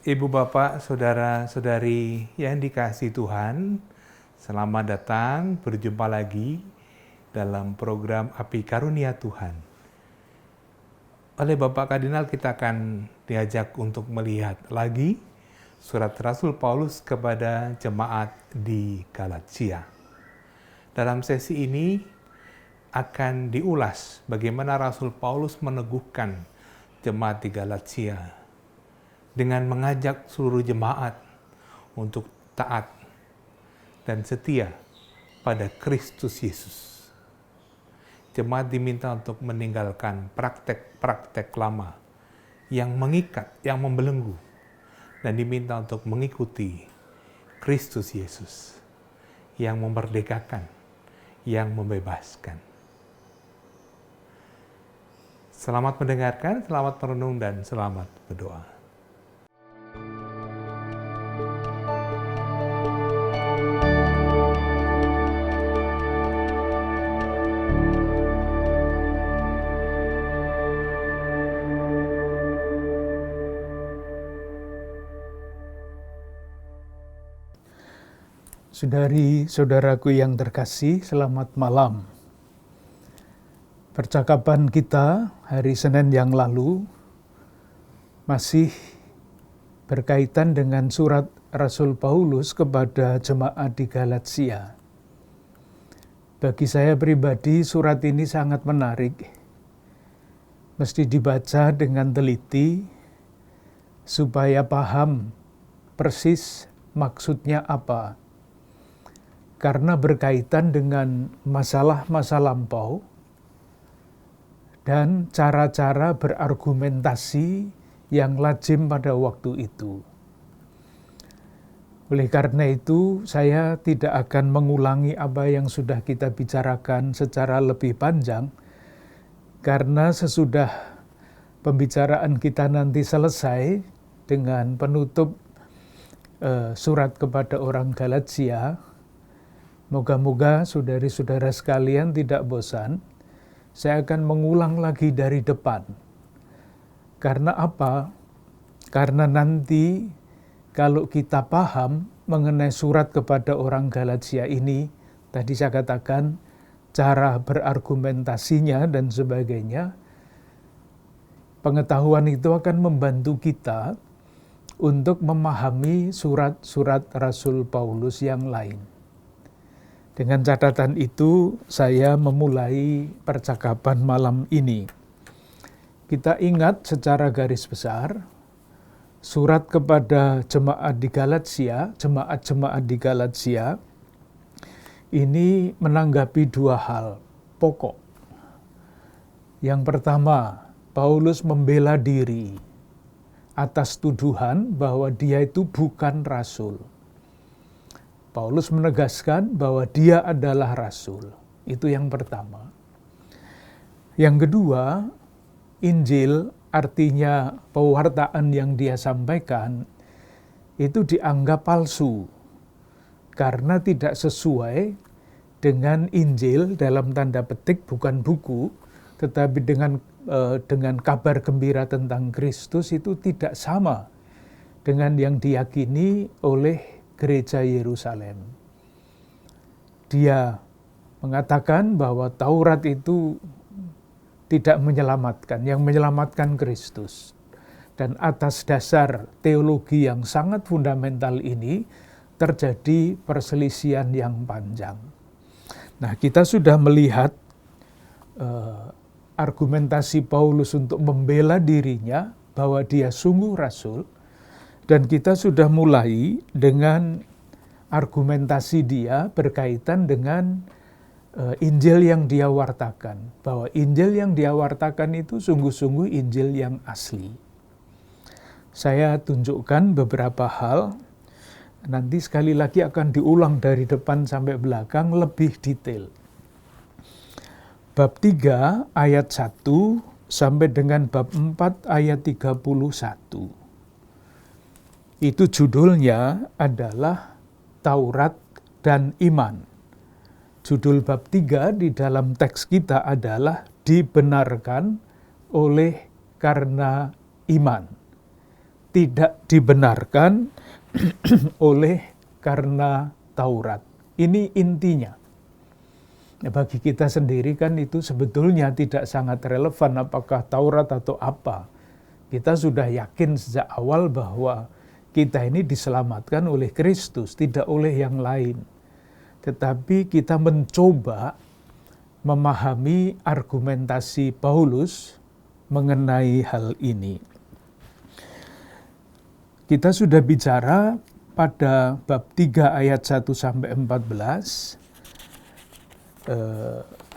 Ibu Bapak, Saudara-saudari yang dikasihi Tuhan, selamat datang berjumpa lagi dalam program Api Karunia Tuhan. Oleh Bapak Kardinal kita akan diajak untuk melihat lagi surat Rasul Paulus kepada jemaat di Galatia. Dalam sesi ini akan diulas bagaimana Rasul Paulus meneguhkan jemaat di Galatia dengan mengajak seluruh jemaat untuk taat dan setia pada Kristus Yesus. Jemaat diminta untuk meninggalkan praktek-praktek lama yang mengikat, yang membelenggu, dan diminta untuk mengikuti Kristus Yesus yang memerdekakan, yang membebaskan. Selamat mendengarkan, selamat merenung, dan selamat berdoa. Saudari-saudaraku yang terkasih, selamat malam. Percakapan kita hari Senin yang lalu masih berkaitan dengan surat Rasul Paulus kepada jemaat di Galatia. Bagi saya pribadi, surat ini sangat menarik. Mesti dibaca dengan teliti supaya paham persis maksudnya apa. Karena berkaitan dengan masalah-masa lampau dan cara-cara berargumentasi yang lazim pada waktu itu. Oleh karena itu, saya tidak akan mengulangi apa yang sudah kita bicarakan secara lebih panjang, karena sesudah pembicaraan kita nanti selesai dengan penutup surat kepada orang Galatia, moga-moga saudari-saudara sekalian tidak bosan, saya akan mengulang lagi dari depan. Karena apa? Karena nanti kalau kita paham mengenai surat kepada orang Galatia ini, tadi saya katakan cara berargumentasinya dan sebagainya, pengetahuan itu akan membantu kita untuk memahami surat-surat Rasul Paulus yang lain. Dengan catatan itu, saya memulai percakapan malam ini. Kita ingat secara garis besar, surat kepada jemaat di Galatia, jemaat-jemaat di Galatia, ini menanggapi dua hal pokok. Yang pertama, Paulus membela diri atas tuduhan bahwa dia itu bukan rasul. Paulus menegaskan bahwa dia adalah rasul. Itu yang pertama. Yang kedua, Injil artinya pewartaan yang dia sampaikan itu dianggap palsu karena tidak sesuai dengan Injil dalam tanda petik, bukan buku, tetapi dengan kabar gembira tentang Kristus itu tidak sama dengan yang diyakini oleh Gereja Yerusalem. Dia mengatakan bahwa Taurat itu tidak menyelamatkan, yang menyelamatkan Kristus. Dan atas dasar teologi yang sangat fundamental ini terjadi perselisihan yang panjang. Nah, kita sudah melihat argumentasi Paulus untuk membela dirinya bahwa dia sungguh rasul. Dan kita sudah mulai dengan argumentasi dia berkaitan dengan Injil yang dia wartakan. Bahwa Injil yang dia wartakan itu sungguh-sungguh Injil yang asli. Saya tunjukkan beberapa hal, nanti sekali lagi akan diulang dari depan sampai belakang lebih detail. Bab 3 ayat 1 sampai dengan bab 4 ayat 31. Itu judulnya adalah Taurat dan Iman. Judul bab 3 di dalam teks kita adalah dibenarkan oleh karena iman. tidak dibenarkan oleh karena Taurat. Ini intinya. Ya, bagi kita sendiri kan itu sebetulnya tidak sangat relevan apakah Taurat atau apa. Kita sudah yakin sejak awal bahwa kita ini diselamatkan oleh Kristus, tidak oleh yang lain. Tetapi kita mencoba memahami argumentasi Paulus mengenai hal ini. Kita sudah bicara pada bab 3 ayat 1-14,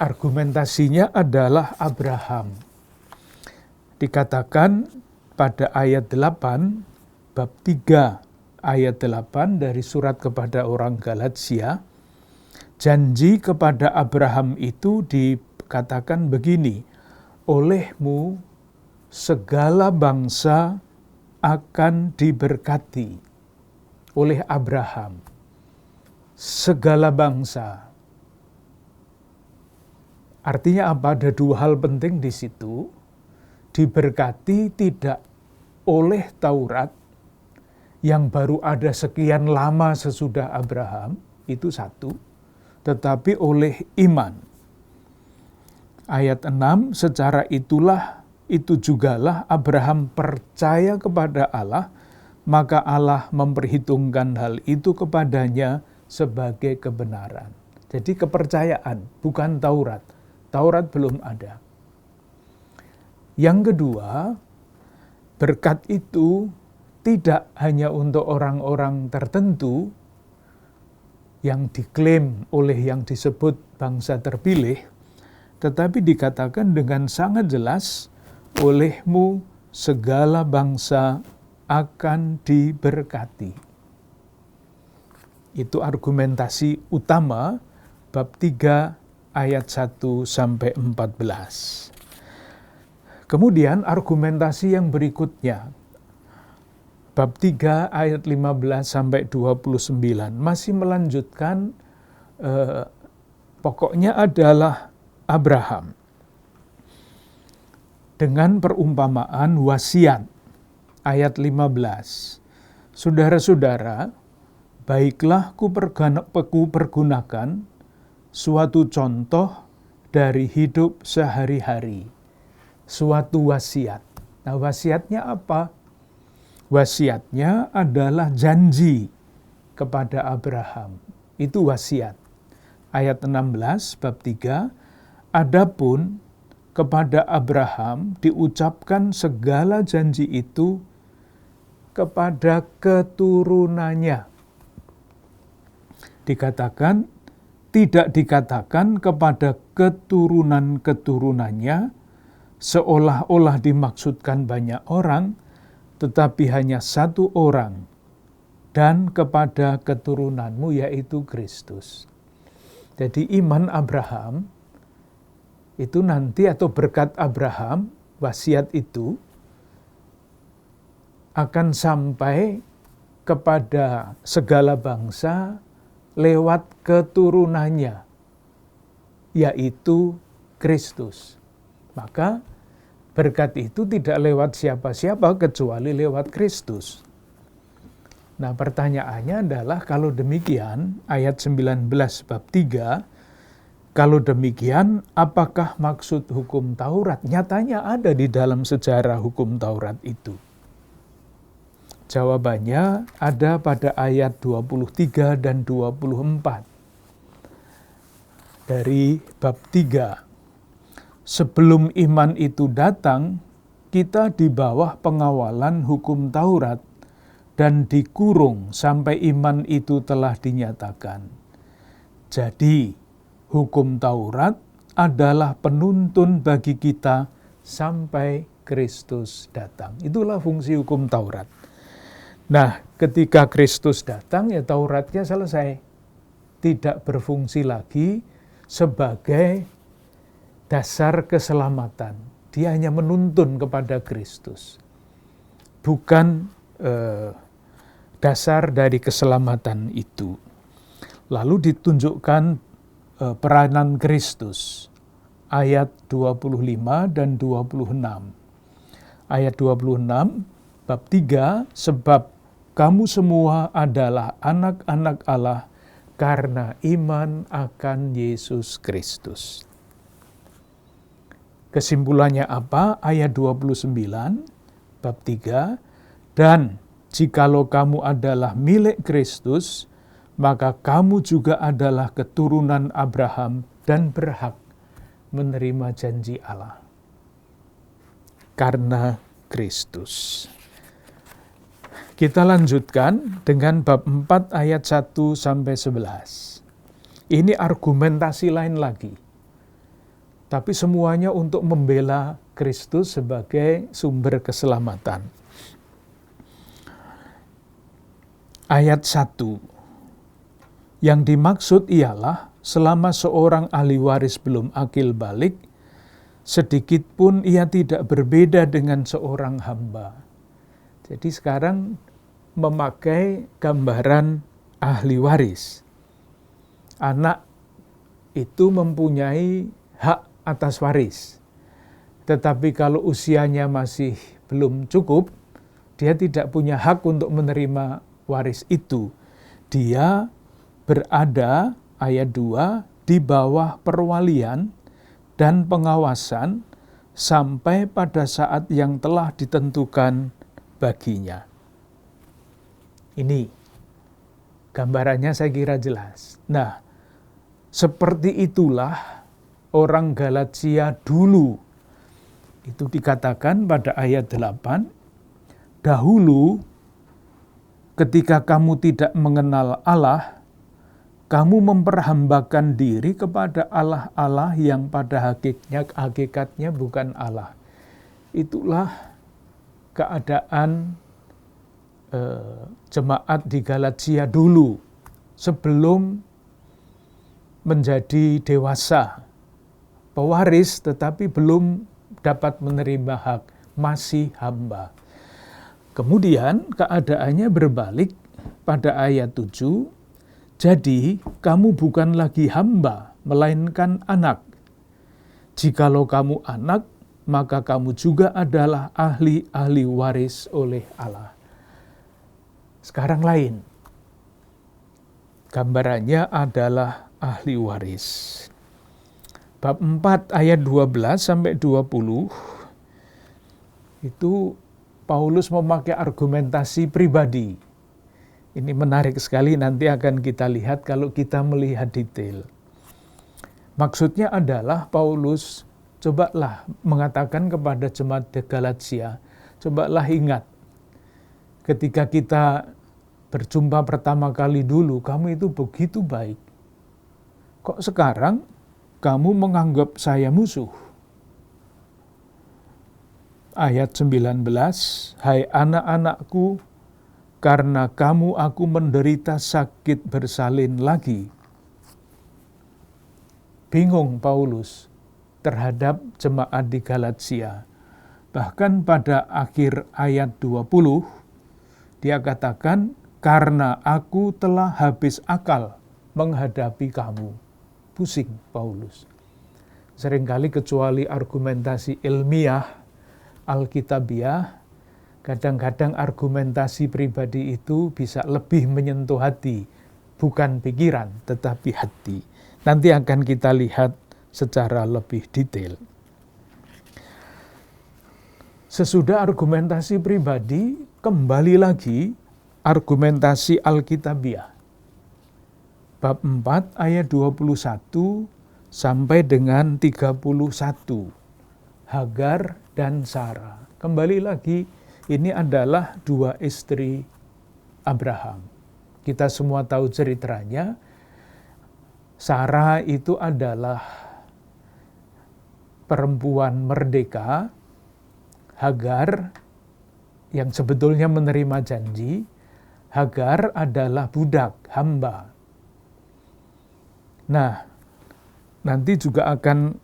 argumentasinya adalah Abraham. Dikatakan pada ayat 8, bab 3 ayat 8 dari surat kepada orang Galatia, janji kepada Abraham itu dikatakan begini, olehmu segala bangsa akan diberkati. Oleh Abraham, segala bangsa. Artinya apa? Ada dua hal penting di situ. Diberkati tidak oleh Taurat yang baru ada sekian lama sesudah Abraham, itu satu, tetapi oleh iman. Ayat 6, secara itu jugalah Abraham percaya kepada Allah, maka Allah memperhitungkan hal itu kepadanya sebagai kebenaran. Jadi kepercayaan, bukan Taurat. Taurat belum ada. Yang kedua, berkat itu tidak hanya untuk orang-orang tertentu yang diklaim oleh yang disebut bangsa terpilih, tetapi dikatakan dengan sangat jelas, olehmu segala bangsa akan diberkati. Itu argumentasi utama bab 3 ayat 1-14. Kemudian argumentasi yang berikutnya, bab 3 ayat 15-29, masih melanjutkan, pokoknya adalah Abraham. Dengan perumpamaan wasiat, ayat 15. Saudara-saudara, baiklah ku pergunakan suatu contoh dari hidup sehari-hari. Suatu wasiat. Nah, wasiatnya apa? Wasiatnya adalah janji kepada Abraham. Itu wasiat. Ayat 16 bab 3, adapun kepada Abraham diucapkan segala janji itu kepada keturunannya. Tidak dikatakan kepada keturunan-keturunannya, seolah-olah dimaksudkan banyak orang, tetapi hanya satu orang, dan kepada keturunanmu, yaitu Kristus. Jadi iman Abraham itu nanti, atau berkat Abraham, wasiat itu akan sampai kepada segala bangsa lewat keturunannya, yaitu Kristus. Maka berkat itu tidak lewat siapa-siapa kecuali lewat Kristus. Nah, pertanyaannya adalah, kalau demikian, ayat 19 bab 3, kalau demikian, apakah maksud hukum Taurat? Nyatanya ada di dalam sejarah hukum Taurat itu. Jawabannya ada pada ayat 23 dan 24 dari bab 3. Sebelum iman itu datang, kita di bawah pengawalan hukum Taurat dan dikurung sampai iman itu telah dinyatakan. Jadi, hukum Taurat adalah penuntun bagi kita sampai Kristus datang. Itulah fungsi hukum Taurat. Nah, ketika Kristus datang, ya Tauratnya selesai. Tidak berfungsi lagi sebagai dasar keselamatan. Dia hanya menuntun kepada Kristus. Bukan dasar dari keselamatan itu. Lalu ditunjukkan peranan Kristus. Ayat 25 dan 26. Ayat 26, Bab 3, sebab kamu semua adalah anak-anak Allah karena iman akan Yesus Kristus. Kesimpulannya apa? Ayat 29, bab 3, dan jikalau kamu adalah milik Kristus, maka kamu juga adalah keturunan Abraham dan berhak menerima janji Allah. Karena Kristus. Kita lanjutkan dengan bab 4 ayat 1 sampai 11. Ini argumentasi lain lagi. Tapi semuanya untuk membela Kristus sebagai sumber keselamatan. Ayat 1. Yang dimaksud ialah selama seorang ahli waris belum akil balik, sedikit pun ia tidak berbeda dengan seorang hamba. Jadi sekarang memakai gambaran ahli waris. Anak itu mempunyai hak atas waris. Tetapi kalau usianya masih belum cukup, dia tidak punya hak untuk menerima waris itu. Dia berada, ayat 2, di bawah perwalian dan pengawasan sampai pada saat yang telah ditentukan baginya. Ini gambarannya saya kira jelas. Nah, seperti itulah orang Galatia dulu. Itu dikatakan pada ayat 8, dahulu ketika kamu tidak mengenal Allah, kamu memperhambakan diri kepada Allah-Allah yang pada hakikatnya bukan Allah. Itulah keadaan jemaat di Galatia dulu, sebelum menjadi dewasa, pewaris tetapi belum dapat menerima hak, masih hamba. Kemudian keadaannya berbalik pada ayat 7, jadi kamu bukan lagi hamba, melainkan anak. Jikalau kamu anak, maka kamu juga adalah ahli-ahli waris oleh Allah. Sekarang lain. Gambarannya adalah ahli waris. Bab 4 ayat 12 sampai 20 itu Paulus memakai argumentasi pribadi. Ini menarik sekali, nanti akan kita lihat kalau kita melihat detail. Maksudnya adalah Paulus cobalah mengatakan kepada jemaat di Galatia, cobalah ingat ketika kita berjumpa pertama kali dulu, kamu itu begitu baik. Kok sekarang kamu menganggap saya musuh? Ayat 19, hai anak-anakku, karena kamu aku menderita sakit bersalin lagi. Bingung Paulus terhadap jemaat di Galatia. Bahkan pada akhir ayat 20, dia katakan, karena aku telah habis akal menghadapi kamu. Pusing Paulus. Seringkali kecuali argumentasi ilmiah, alkitabiah, kadang-kadang argumentasi pribadi itu bisa lebih menyentuh hati, bukan pikiran, tetapi hati. Nanti akan kita lihat secara lebih detail. Sesudah argumentasi pribadi, kembali lagi argumentasi alkitabiah. Bab 4 ayat 21 sampai dengan 31. Hagar dan Sarah. Kembali lagi, ini adalah dua istri Abraham. Kita semua tahu ceritanya. Sarah itu adalah perempuan merdeka, Hagar yang sebetulnya menerima janji, Hagar adalah budak, hamba. Nah, nanti juga akan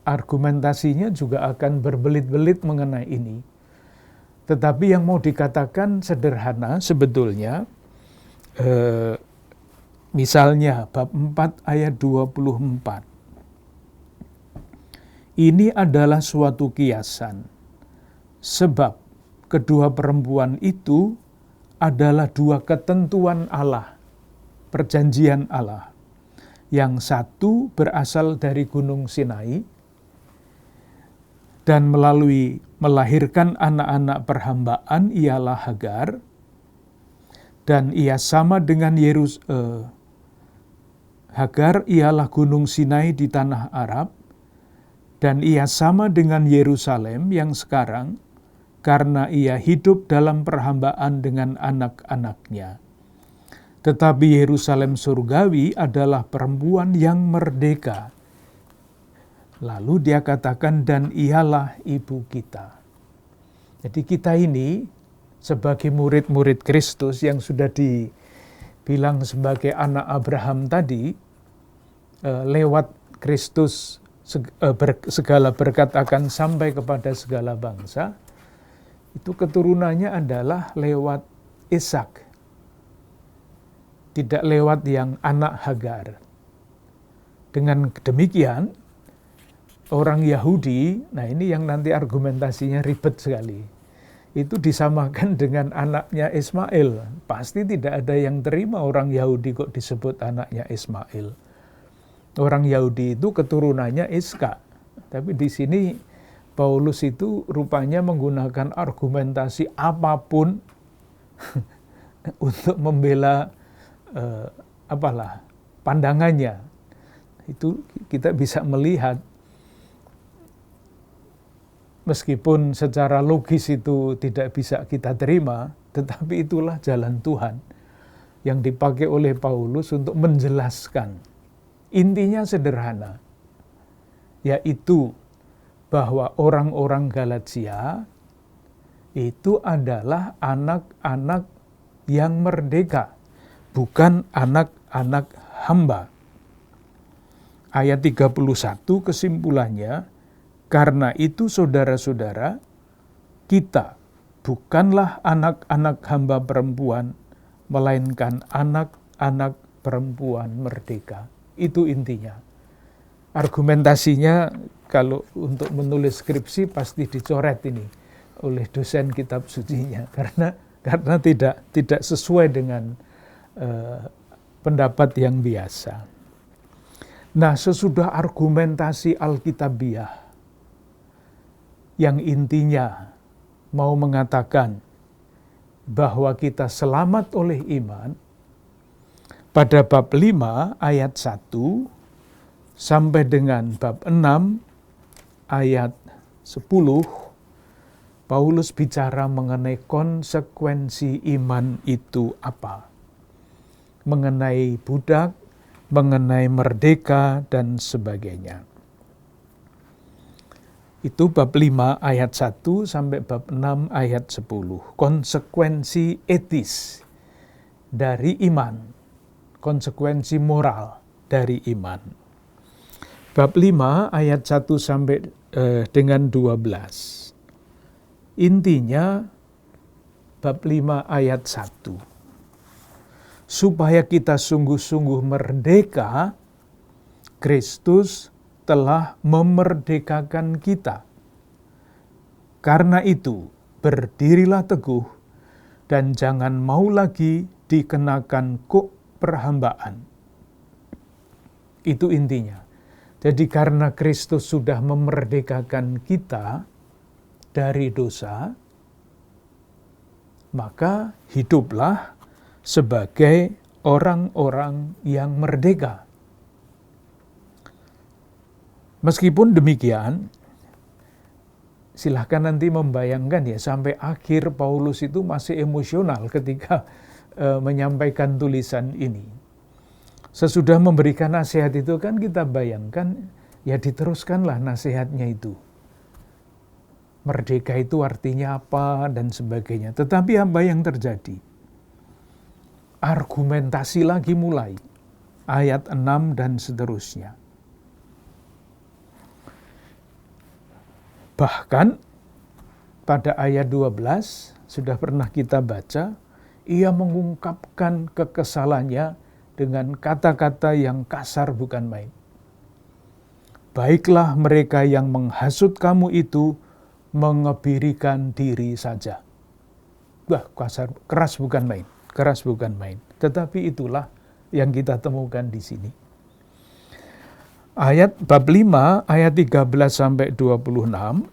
argumentasinya juga akan berbelit-belit mengenai ini. Tetapi yang mau dikatakan sederhana sebetulnya, misalnya bab 4 ayat 24. Ini adalah suatu kiasan. Sebab kedua perempuan itu adalah dua ketentuan Allah, perjanjian Allah. Yang satu berasal dari Gunung Sinai dan melalui melahirkan anak-anak perhambaan ialah Hagar, dan ia sama dengan Hagar ialah Gunung Sinai di tanah Arab, dan ia sama dengan Yerusalem yang sekarang, karena ia hidup dalam perhambaan dengan anak-anaknya. Tetapi Yerusalem surgawi adalah perempuan yang merdeka. Lalu dia katakan, dan ialah ibu kita. Jadi kita ini sebagai murid-murid Kristus yang sudah dibilang sebagai anak Abraham tadi, lewat Kristus segala berkat akan sampai kepada segala bangsa, itu keturunannya adalah lewat Ishak, tidak lewat yang anak Hagar. Dengan demikian, orang Yahudi, nah ini yang nanti argumentasinya ribet sekali, itu disamakan dengan anaknya Ismail. Pasti tidak ada yang terima orang Yahudi kok disebut anaknya Ismail. Orang Yahudi itu keturunannya Iska. Tapi di sini Paulus itu rupanya menggunakan argumentasi apapun untuk membela pandangannya. Itu kita bisa melihat, meskipun secara logis itu tidak bisa kita terima, tetapi itulah jalan Tuhan yang dipakai oleh Paulus untuk menjelaskan. Intinya sederhana, yaitu bahwa orang-orang Galatia itu adalah anak-anak yang merdeka, bukan anak-anak hamba. Ayat 31 kesimpulannya, karena itu saudara-saudara, kita bukanlah anak-anak hamba perempuan, melainkan anak-anak perempuan merdeka. Itu intinya. Argumentasinya kalau untuk menulis skripsi pasti dicoret ini oleh dosen kitab sucinya, karena tidak sesuai dengan pendapat yang biasa. Nah, sesudah argumentasi Alkitabiah yang intinya mau mengatakan bahwa kita selamat oleh iman, pada bab 5 ayat 1 sampai dengan bab 6 ayat 10, Paulus bicara mengenai konsekuensi iman itu apa. Mengenai budak, mengenai merdeka, dan sebagainya. Itu bab 5 ayat 1 sampai bab 6 ayat 10. Konsekuensi etis dari iman. Konsekuensi moral dari iman. Bab 5 ayat 1 sampai dengan 12. Intinya bab 5 ayat 1. Supaya kita sungguh-sungguh merdeka, Kristus telah memerdekakan kita. Karena itu, berdirilah teguh dan jangan mau lagi dikenakan perhambaan. Itu intinya. Jadi karena Kristus sudah memerdekakan kita dari dosa, maka hiduplah sebagai orang-orang yang merdeka. Meskipun demikian, silahkan nanti membayangkan ya, sampai akhir Paulus itu masih emosional ketika menyampaikan tulisan ini. Sesudah memberikan nasihat itu kan kita bayangkan, ya diteruskanlah nasihatnya itu. Merdeka itu artinya apa dan sebagainya. Tetapi apa yang terjadi? Argumentasi lagi mulai. Ayat 6 dan seterusnya. Bahkan pada ayat 12 sudah pernah kita baca, ia mengungkapkan kekesalannya dengan kata-kata yang kasar bukan main. Baiklah mereka yang menghasut kamu itu mengebirikan diri saja. Wah, keras bukan main, keras bukan main. Tetapi itulah yang kita temukan di sini. Ayat bab 5, ayat 13 sampai 26,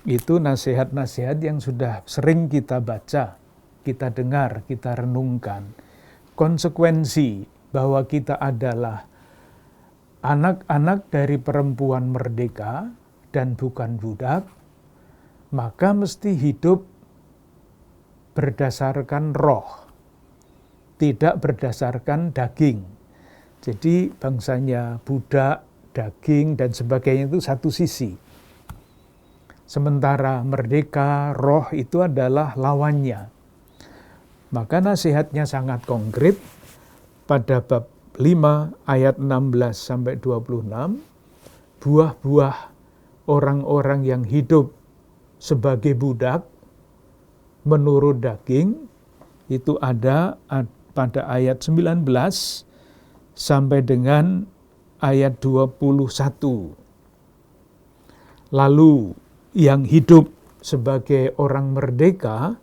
itu nasihat-nasihat yang sudah sering kita baca, kita dengar, kita renungkan. Konsekuensi bahwa kita adalah anak-anak dari perempuan merdeka dan bukan budak, maka mesti hidup berdasarkan roh, tidak berdasarkan daging. Jadi bangsanya budak, daging, dan sebagainya itu satu sisi. Sementara merdeka, roh itu adalah lawannya. Maka nasihatnya sangat konkret pada bab 5 ayat 16 sampai 26, buah-buah orang-orang yang hidup sebagai budak menurut daging itu ada pada ayat 19 sampai dengan ayat 21. Lalu yang hidup sebagai orang merdeka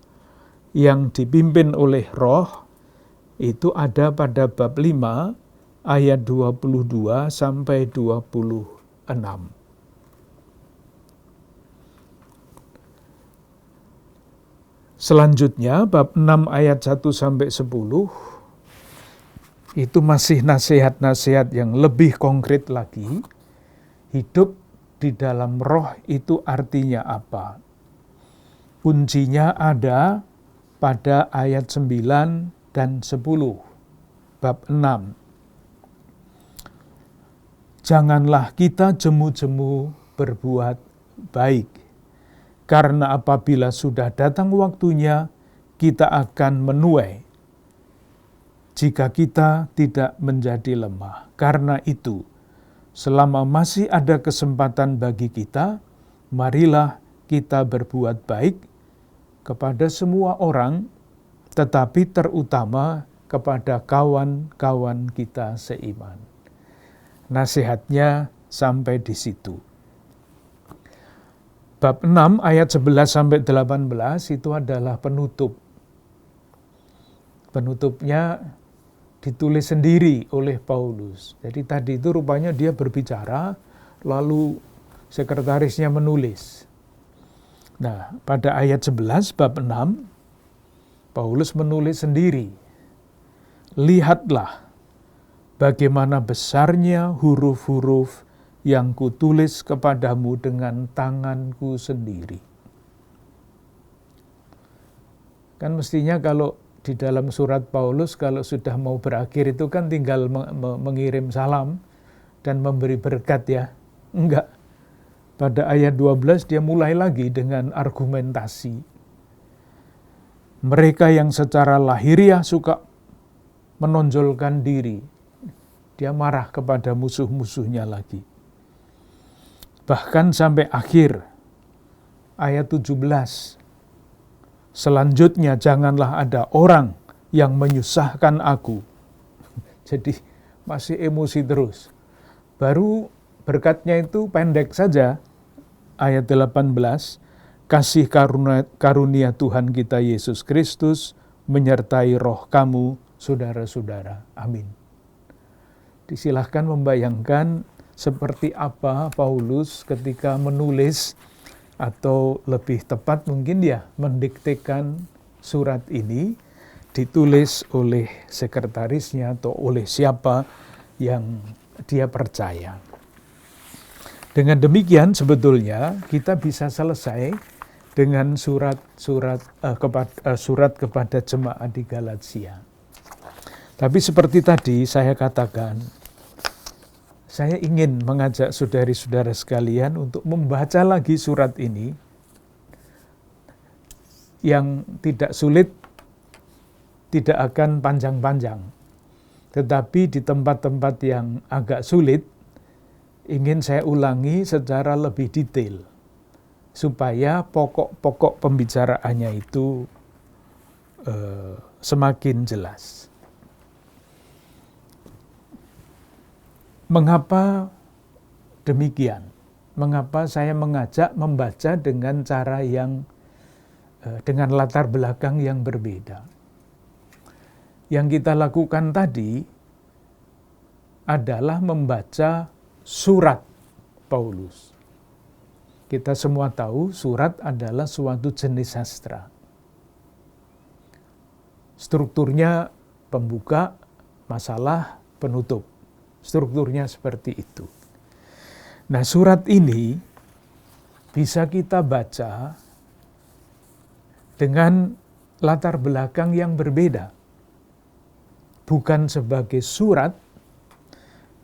yang dipimpin oleh roh itu ada pada bab 5 ayat 22 sampai 26. Selanjutnya bab 6 ayat 1 sampai 10 itu masih nasihat-nasihat yang lebih konkret lagi. Hidup di dalam roh itu artinya apa? Kuncinya ada pada ayat 9 dan 10. Bab 6. Janganlah kita jemu-jemu berbuat baik, karena apabila sudah datang waktunya, kita akan menuai jika kita tidak menjadi lemah. Karena itu, selama masih ada kesempatan bagi kita, marilah kita berbuat baik kepada semua orang, tetapi terutama kepada kawan-kawan kita seiman. Nasihatnya sampai di situ. Bab 6 ayat 11 sampai 18 itu adalah penutup. Penutupnya ditulis sendiri oleh Paulus. Jadi tadi itu rupanya dia berbicara, lalu sekretarisnya menulis. Nah, pada ayat 11 bab 6, Paulus menulis sendiri. Lihatlah bagaimana besarnya huruf-huruf yang kutulis kepadamu dengan tanganku sendiri. Kan mestinya kalau di dalam surat Paulus, kalau sudah mau berakhir itu kan tinggal mengirim salam dan memberi berkat ya. Enggak. Pada ayat 12 dia mulai lagi dengan argumentasi. Mereka yang secara lahiriah suka menonjolkan diri. Dia marah kepada musuh-musuhnya lagi. Bahkan sampai akhir ayat 17. Selanjutnya janganlah ada orang yang menyusahkan aku. Jadi masih emosi terus. Baru berkatnya itu pendek saja. Ayat 18. Kasih karunia Tuhan kita Yesus Kristus menyertai roh kamu, saudara-saudara. Amin. Disilahkan membayangkan seperti apa Paulus ketika menulis, atau lebih tepat mungkin ya mendiktekan surat ini, ditulis oleh sekretarisnya atau oleh siapa yang dia percaya. Dengan demikian sebetulnya kita bisa selesai dengan surat kepada jemaat di Galatia. Tapi seperti tadi saya katakan, saya ingin mengajak saudari-saudara sekalian untuk membaca lagi surat ini yang tidak sulit, tidak akan panjang-panjang. Tetapi di tempat-tempat yang agak sulit, ingin saya ulangi secara lebih detail, supaya pokok-pokok pembicaraannya itu semakin jelas. Mengapa demikian? mengapa saya mengajak membaca dengan cara yang dengan latar belakang yang berbeda. Yang kita lakukan tadi adalah membaca surat Paulus. Kita semua tahu surat adalah suatu jenis sastra. Strukturnya pembuka, masalah, penutup. Strukturnya seperti itu. Nah, surat ini bisa kita baca dengan latar belakang yang berbeda. Bukan sebagai surat,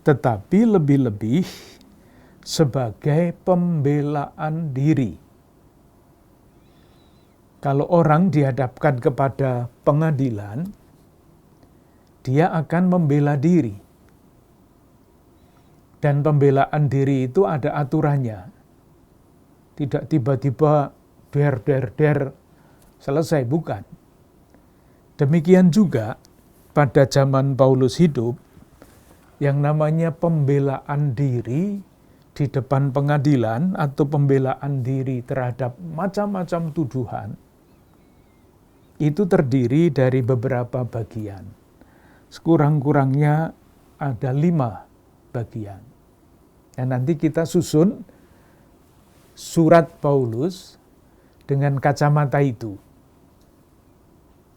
tetapi lebih-lebih sebagai pembelaan diri. Kalau orang dihadapkan kepada pengadilan, dia akan membela diri. Dan pembelaan diri itu ada aturannya. Tidak tiba-tiba der, selesai, bukan. Demikian juga pada zaman Paulus hidup, yang namanya pembelaan diri di depan pengadilan atau pembelaan diri terhadap macam-macam tuduhan, itu terdiri dari beberapa bagian. Sekurang-kurangnya ada 5 bagian. Dan nanti kita susun surat Paulus dengan kacamata itu.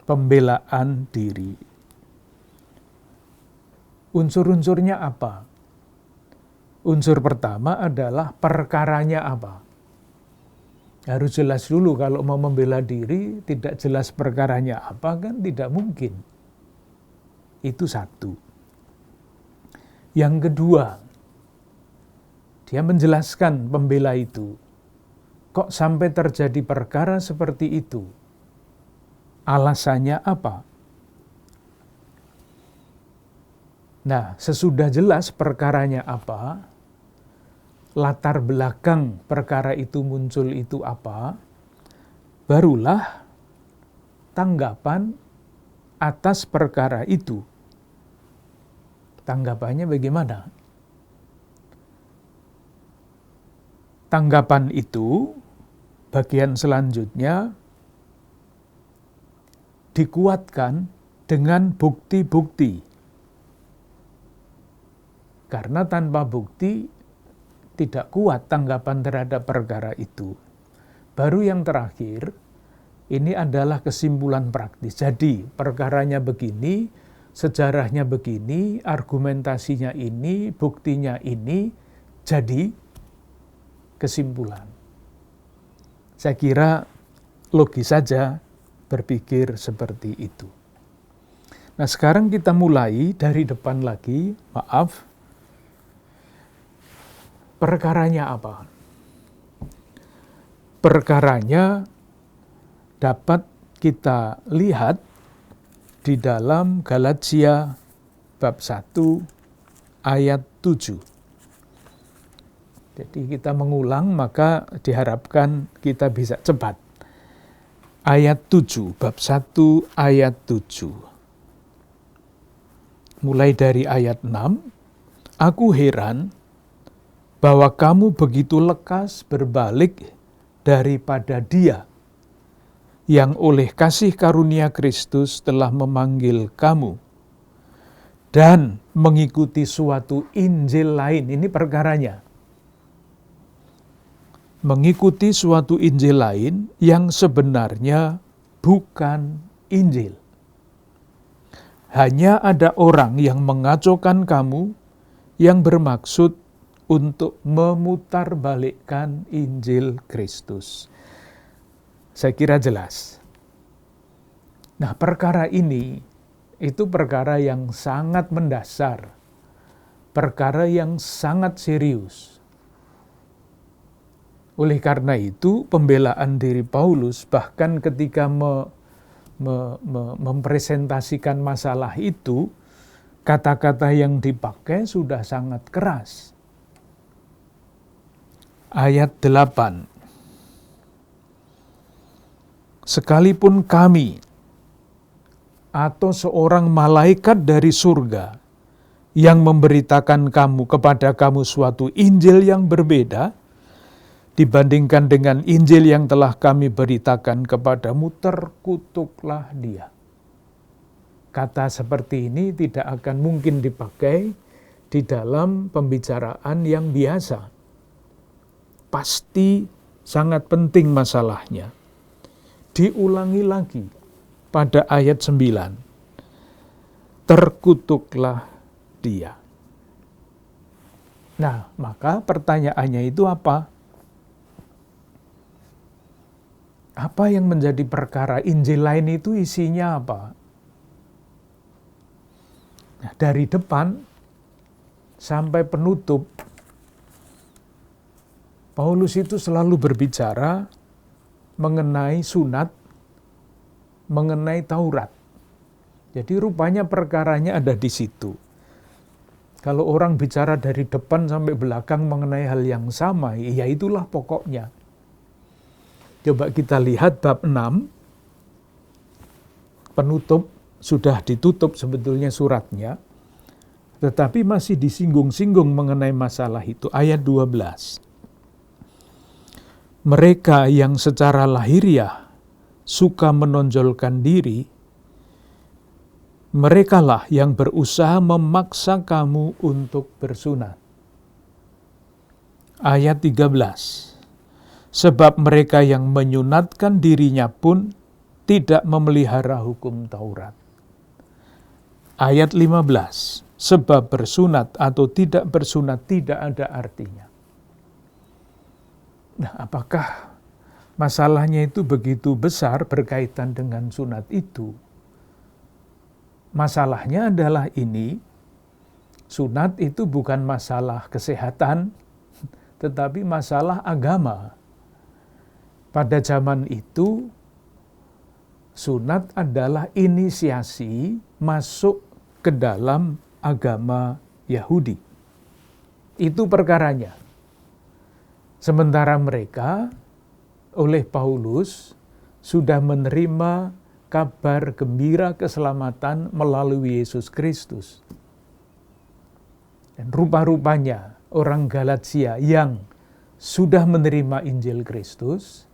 Pembelaan diri. Unsur-unsurnya apa? Unsur pertama adalah perkaranya apa. Harus jelas dulu, kalau mau membela diri tidak jelas perkaranya apa kan tidak mungkin. Itu satu. Yang kedua, dia menjelaskan pembela itu. Kok sampai terjadi perkara seperti itu? Alasannya apa? Nah, sesudah jelas perkaranya apa, latar belakang perkara itu muncul itu apa, barulah tanggapan atas perkara itu. Tanggapannya bagaimana? Tanggapan itu, bagian selanjutnya, dikuatkan dengan bukti-bukti. Karena tanpa bukti, tidak kuat tanggapan terhadap perkara itu. Baru yang terakhir, ini adalah kesimpulan praktis. Jadi, perkaranya begini, sejarahnya begini, argumentasinya ini, buktinya ini, jadi kesimpulan. Saya kira logis saja berpikir seperti itu. Nah, sekarang kita mulai dari depan lagi, maaf. Perkaranya apa? Perkaranya dapat kita lihat di dalam Galatia bab 1 ayat 7. Jadi kita mengulang maka diharapkan kita bisa cepat. Ayat 7, bab 1 ayat 7. Mulai dari ayat 6, aku heran bahwa kamu begitu lekas berbalik daripada Dia yang oleh kasih karunia Kristus telah memanggil kamu dan mengikuti suatu Injil lain. Ini perkaranya. Mengikuti suatu Injil lain yang sebenarnya bukan Injil. Hanya ada orang yang mengacaukan kamu yang bermaksud untuk memutarbalikkan Injil Kristus. Saya kira jelas. Nah, perkara ini itu perkara yang sangat mendasar, perkara yang sangat serius. Oleh karena itu, pembelaan diri Paulus bahkan ketika mempresentasikan masalah itu, kata-kata yang dipakai sudah sangat keras. Ayat 8. Sekalipun kami atau seorang malaikat dari surga yang memberitakan kepada kamu suatu Injil yang berbeda dibandingkan dengan Injil yang telah kami beritakan kepadamu, terkutuklah dia. Kata seperti ini tidak akan mungkin dipakai di dalam pembicaraan yang biasa. Pasti sangat penting masalahnya. Diulangi lagi pada ayat 9. Terkutuklah dia. Nah, maka pertanyaannya itu apa? Apa yang menjadi perkara Injil lain itu isinya apa? Nah, dari depan sampai penutup, Paulus itu selalu berbicara mengenai sunat, mengenai Taurat. Jadi rupanya perkaranya ada di situ. Kalau orang bicara dari depan sampai belakang mengenai hal yang sama, ya itulah pokoknya. Coba kita lihat bab 6, penutup, sudah ditutup sebetulnya suratnya, tetapi masih disinggung-singgung mengenai masalah itu. Ayat 12. Mereka yang secara lahiriah suka menonjolkan diri, merekalah yang berusaha memaksa kamu untuk bersunat. Ayat 13. Sebab mereka yang menyunatkan dirinya pun tidak memelihara hukum Taurat. Ayat 15. Sebab bersunat atau tidak bersunat tidak ada artinya. Nah, apakah masalahnya itu begitu besar berkaitan dengan sunat itu? Masalahnya adalah ini, sunat itu bukan masalah kesehatan, tetapi masalah agama. Pada zaman itu, sunat adalah inisiasi masuk ke dalam agama Yahudi. Itu perkaranya. Sementara mereka, oleh Paulus, sudah menerima kabar gembira keselamatan melalui Yesus Kristus. Dan rupa-rupanya orang Galatia yang sudah menerima Injil Kristus,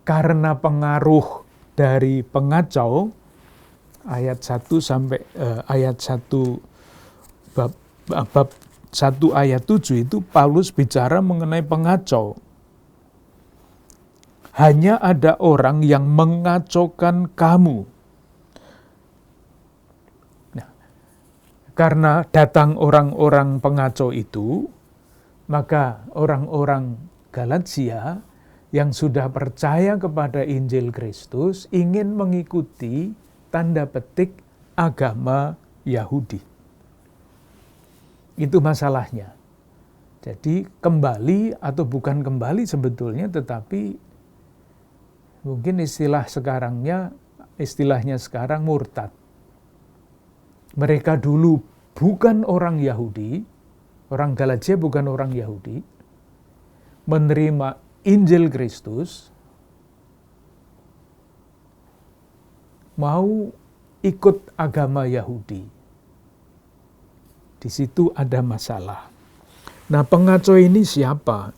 karena pengaruh dari pengacau, ayat 1 sampai ayat 1 bab 1 ayat 7 itu Paulus bicara mengenai pengacau. Hanya ada orang yang mengacaukan kamu. Nah, karena datang orang-orang pengacau itu, maka orang-orang Galatia yang sudah percaya kepada Injil Kristus ingin mengikuti tanda petik agama Yahudi. Itu masalahnya. Jadi kembali atau bukan kembali sebetulnya, tetapi mungkin istilahnya sekarang murtad. Mereka dulu bukan orang Yahudi, orang Galatia bukan orang Yahudi, menerima Injil Kristus, mau ikut agama Yahudi. Di situ ada masalah. Nah, pengacau ini siapa?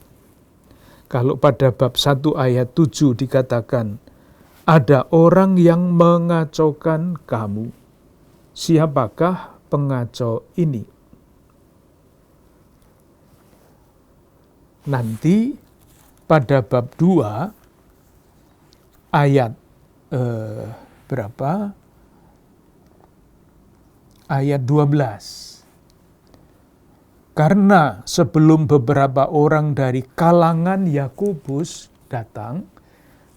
Kalau pada bab 1 ayat 7 dikatakan, ada orang yang mengacaukan kamu. Siapakah pengacau ini? Nanti pada bab 2 ayat berapa? Ayat 12. Karena sebelum beberapa orang dari kalangan Yakobus datang,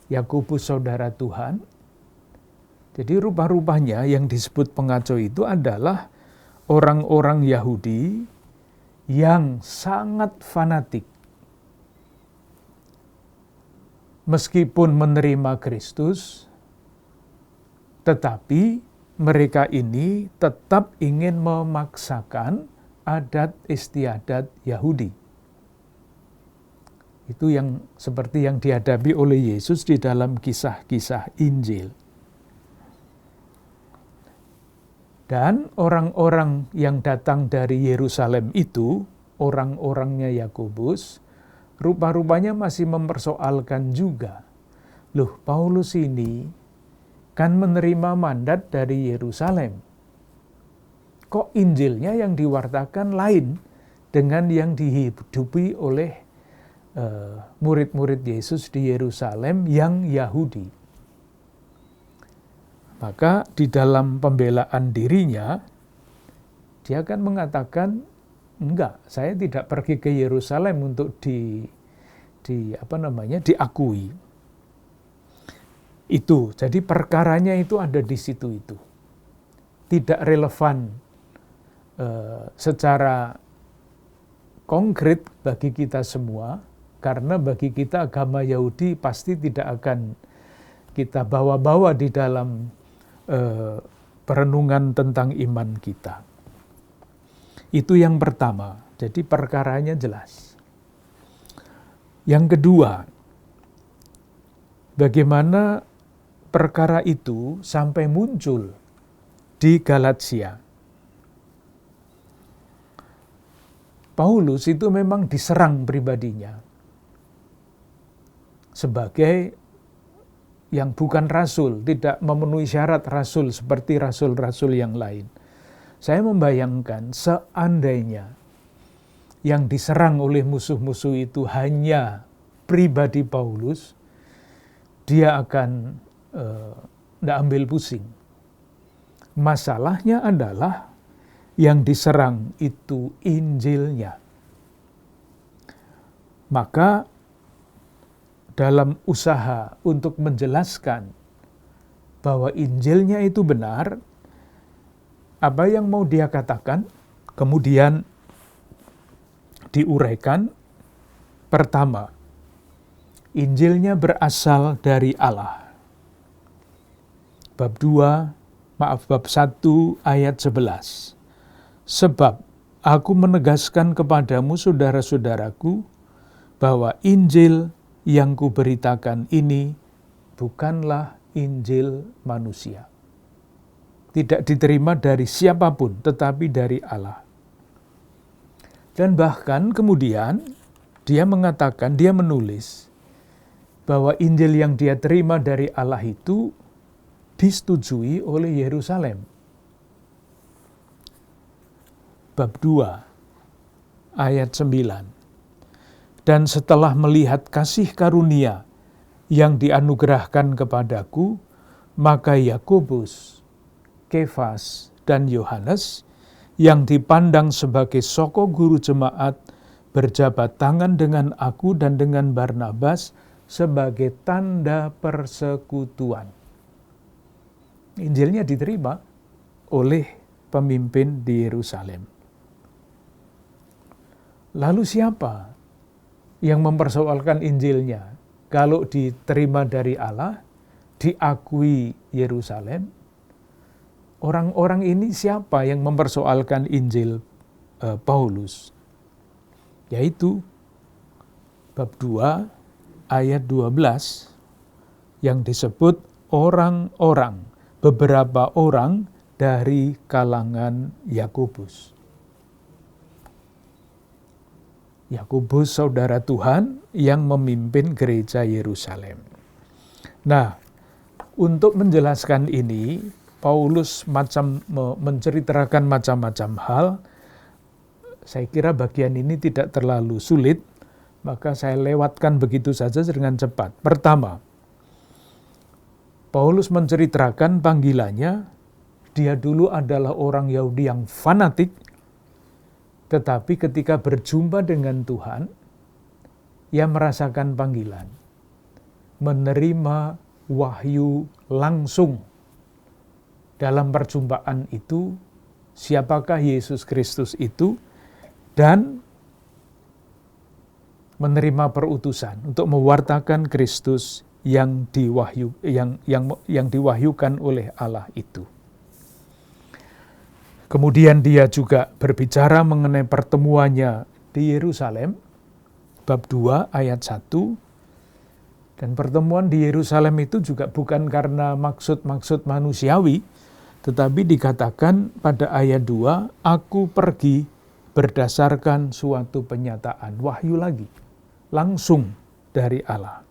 Yakobus saudara Tuhan, jadi rupa-rupanya yang disebut pengacau itu adalah orang-orang Yahudi yang sangat fanatik. Meskipun menerima Kristus, tetapi mereka ini tetap ingin memaksakan adat istiadat Yahudi. Itu yang seperti yang dihadapi oleh Yesus di dalam kisah-kisah Injil. Dan orang-orang yang datang dari Yerusalem itu, orang-orangnya Yakobus, rupa-rupanya masih mempersoalkan juga. Loh, Paulus ini kan menerima mandat dari Yerusalem. Kok Injilnya yang diwartakan lain dengan yang dihidupi oleh murid-murid Yesus di Yerusalem yang Yahudi? Maka di dalam pembelaan dirinya, dia akan mengatakan, enggak, saya tidak pergi ke Yerusalem untuk diakui. Itu, jadi perkaranya itu ada di situ itu. Tidak relevan secara konkret bagi kita semua, karena bagi kita agama Yahudi pasti tidak akan kita bawa-bawa di dalam perenungan tentang iman kita. Itu yang pertama, jadi perkaranya jelas. Yang kedua, bagaimana perkara itu sampai muncul di Galatia. Paulus itu memang diserang pribadinya sebagai yang bukan rasul, tidak memenuhi syarat rasul seperti rasul-rasul yang lain. Saya membayangkan seandainya yang diserang oleh musuh-musuh itu hanya pribadi Paulus, dia akan tidak ambil pusing. Masalahnya adalah yang diserang itu Injilnya. Maka dalam usaha untuk menjelaskan bahwa Injilnya itu benar, apa yang mau dia katakan, kemudian diuraikan. Pertama, Injilnya berasal dari Allah. Bab 1 ayat 11. Sebab aku menegaskan kepadamu saudara-saudaraku bahwa Injil yang kuberitakan ini bukanlah Injil manusia. Tidak diterima dari siapapun, tetapi dari Allah. Dan bahkan kemudian dia mengatakan, dia menulis bahwa Injil yang dia terima dari Allah itu disetujui oleh Yerusalem. Bab 2 ayat 9. Dan setelah melihat kasih karunia yang dianugerahkan kepadaku, maka Yakobus, Kefas, dan Yohanes yang dipandang sebagai soko guru jemaat berjabat tangan dengan aku dan dengan Barnabas sebagai tanda persekutuan. Injilnya diterima oleh pemimpin di Yerusalem. Lalu siapa yang mempersoalkan Injilnya? Kalau diterima dari Allah, diakui Yerusalem, orang-orang ini siapa yang mempersoalkan Injil Paulus? Yaitu bab 2 ayat 12 yang disebut orang-orang, beberapa orang dari kalangan Yakobus. Yakobus saudara Tuhan yang memimpin gereja Yerusalem. Nah, untuk menjelaskan ini, Paulus menceritakan macam-macam hal. Saya kira bagian ini tidak terlalu sulit, maka saya lewatkan begitu saja dengan cepat. Pertama, Paulus menceritakan panggilannya. Dia dulu adalah orang Yahudi yang fanatik, tetapi ketika berjumpa dengan Tuhan, ia merasakan panggilan, menerima wahyu langsung. Dalam perjumpaan itu, siapakah Yesus Kristus itu, dan menerima perutusan untuk mewartakan Kristus yang diwahyukan oleh Allah itu. Kemudian dia juga berbicara mengenai pertemuannya di Yerusalem, bab 2 ayat 1. Dan pertemuan di Yerusalem itu juga bukan karena maksud-maksud manusiawi, tetapi dikatakan pada ayat 2, aku pergi berdasarkan suatu penyataan, wahyu lagi. langsung dari Allah.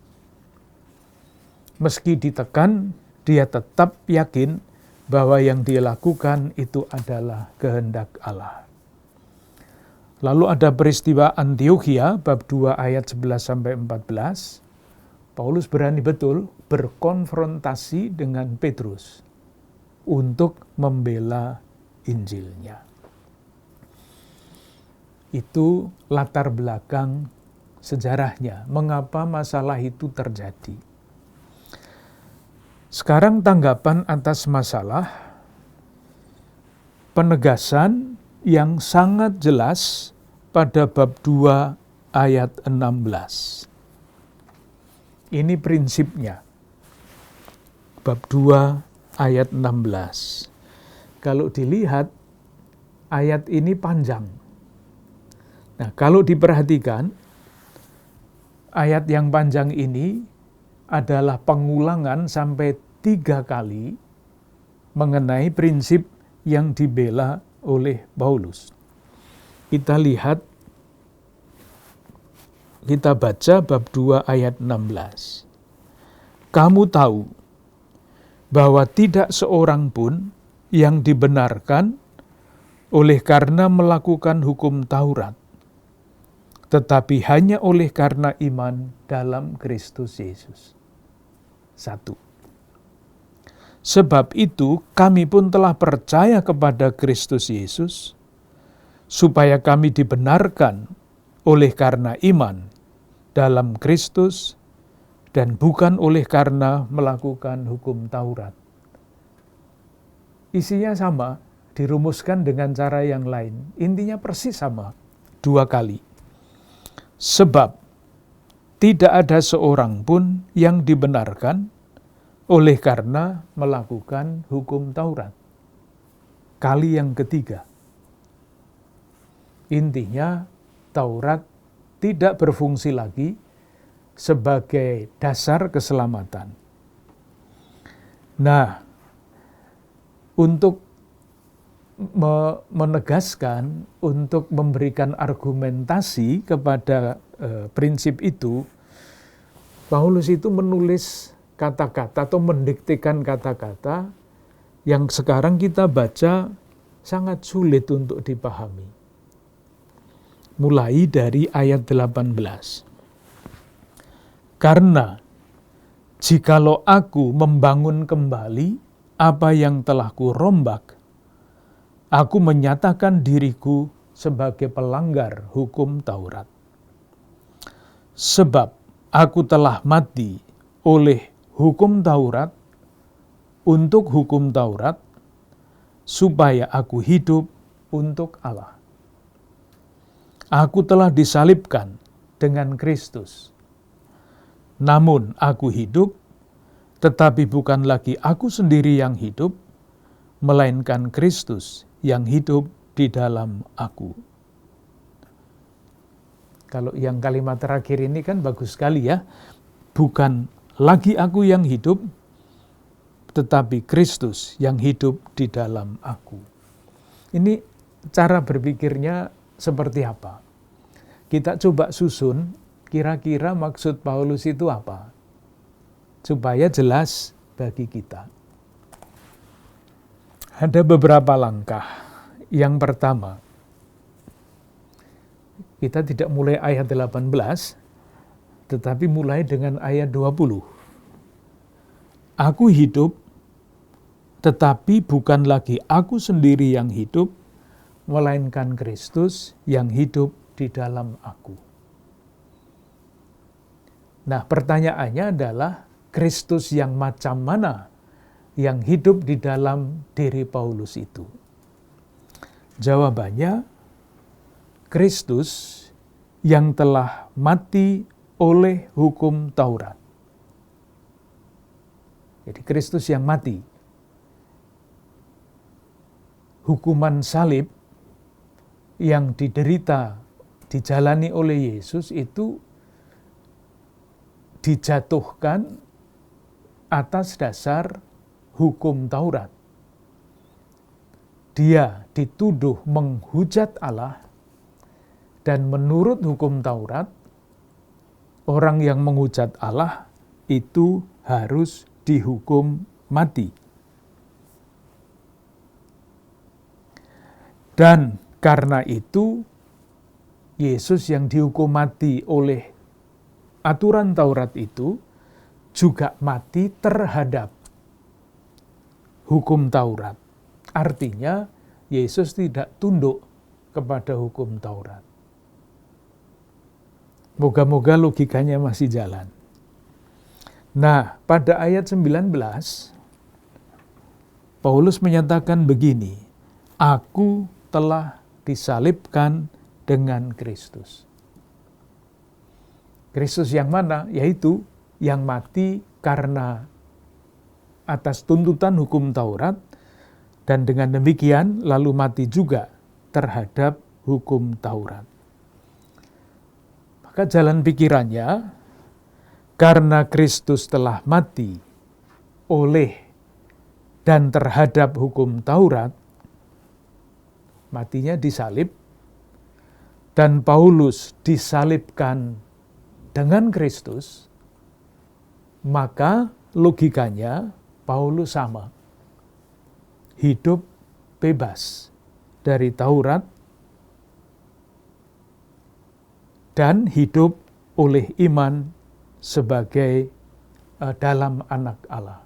Meski ditekan, dia tetap yakin bahwa yang dia lakukan itu adalah kehendak Allah. Lalu ada peristiwa Antiokhia, bab 2 ayat 11-14. Paulus berani betul berkonfrontasi dengan Petrus untuk membela Injilnya. Itu latar belakang sejarahnya, mengapa masalah itu terjadi. Sekarang tanggapan atas masalah penegasan yang sangat jelas pada bab 2 ayat 16. Ini prinsipnya. Bab 2 ayat 16. Kalau dilihat ayat ini panjang. Nah, kalau diperhatikan ayat yang panjang ini adalah pengulangan sampai 3 kali mengenai prinsip yang dibela oleh Paulus. Kita lihat, kita baca bab 2 ayat 16. Kamu tahu bahwa tidak seorang pun yang dibenarkan oleh karena melakukan hukum Taurat, tetapi hanya oleh karena iman dalam Kristus Yesus. 1. Sebab itu kami pun telah percaya kepada Kristus Yesus, supaya kami dibenarkan oleh karena iman dalam Kristus dan bukan oleh karena melakukan hukum Taurat. Isinya sama, dirumuskan dengan cara yang lain. Intinya persis sama, 2 kali. Sebab tidak ada seorang pun yang dibenarkan oleh karena melakukan hukum Taurat. Kali yang ketiga. Intinya, Taurat tidak berfungsi lagi sebagai dasar keselamatan. Nah, untuk menegaskan, untuk memberikan argumentasi kepada prinsip itu, Paulus itu menulis kata-kata atau mendiktekan kata-kata yang sekarang kita baca sangat sulit untuk dipahami. Mulai dari ayat 18. Karena jikalau aku membangun kembali apa yang telah kurombak, aku menyatakan diriku sebagai pelanggar hukum Taurat. Sebab aku telah mati oleh hukum Taurat untuk hukum Taurat, supaya aku hidup untuk Allah. Aku telah disalibkan dengan Kristus. Namun aku hidup, tetapi bukan lagi aku sendiri yang hidup, melainkan Kristus yang hidup di dalam aku. Kalau yang kalimat terakhir ini kan bagus sekali ya. Bukan lagi aku yang hidup, tetapi Kristus yang hidup di dalam aku. Ini cara berpikirnya seperti apa? Kita coba susun, kira-kira maksud Paulus itu apa? Supaya jelas bagi kita. Ada beberapa langkah. Yang pertama, kita tidak mulai ayat 18, tetapi mulai dengan ayat 20. Aku hidup, tetapi bukan lagi aku sendiri yang hidup, melainkan Kristus yang hidup di dalam aku. Nah, pertanyaannya adalah Kristus yang macam mana yang hidup di dalam diri Paulus itu? Jawabannya, Kristus yang telah mati oleh hukum Taurat. Jadi Kristus yang mati. Hukuman salib yang diderita, dijalani oleh Yesus itu dijatuhkan atas dasar hukum Taurat. Dia dituduh menghujat Allah, dan menurut hukum Taurat, orang yang menghujat Allah itu harus dihukum mati. Dan karena itu, Yesus yang dihukum mati oleh aturan Taurat itu juga mati terhadap hukum Taurat. Artinya, Yesus tidak tunduk kepada hukum Taurat. Moga-moga logikanya masih jalan. Nah, pada ayat 19, Paulus menyatakan begini, "Aku telah disalibkan dengan Kristus." Kristus yang mana? Yaitu yang mati karena atas tuntutan hukum Taurat, dan dengan demikian lalu mati juga terhadap hukum Taurat. Maka jalan pikirannya, karena Kristus telah mati oleh dan terhadap hukum Taurat, matinya disalib, dan Paulus disalibkan dengan Kristus, maka logikanya Paulus sama. Hidup bebas dari Taurat dan hidup oleh iman sebagai dalam anak Allah.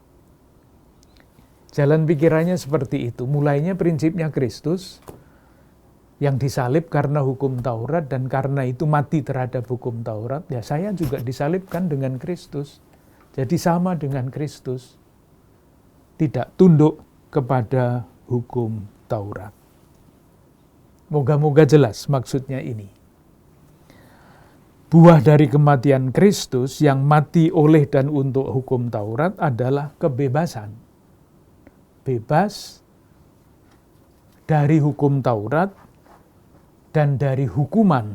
Jalan pikirannya seperti itu. Mulainya prinsipnya Kristus yang disalib karena hukum Taurat, dan karena itu mati terhadap hukum Taurat. Ya, saya juga disalibkan dengan Kristus. Jadi sama dengan Kristus. Tidak tunduk kepada hukum Taurat. Moga-moga jelas maksudnya ini. Buah dari kematian Kristus yang mati oleh dan untuk hukum Taurat adalah kebebasan. Bebas dari hukum Taurat dan dari hukuman.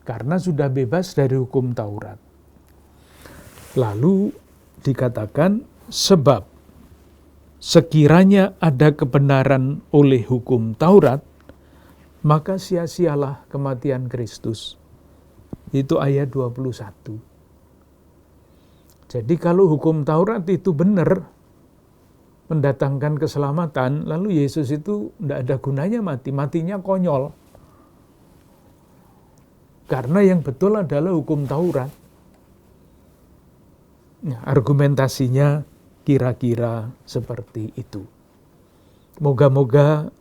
Karena sudah bebas dari hukum Taurat. Lalu dikatakan, sebab sekiranya ada kebenaran oleh hukum Taurat, maka sia-sialah kematian Kristus. Itu ayat 21. Jadi kalau hukum Taurat itu benar, mendatangkan keselamatan, lalu Yesus itu tidak ada gunanya mati. Matinya konyol. Karena yang betul adalah hukum Taurat. Nah, argumentasinya kira-kira seperti itu. Moga-moga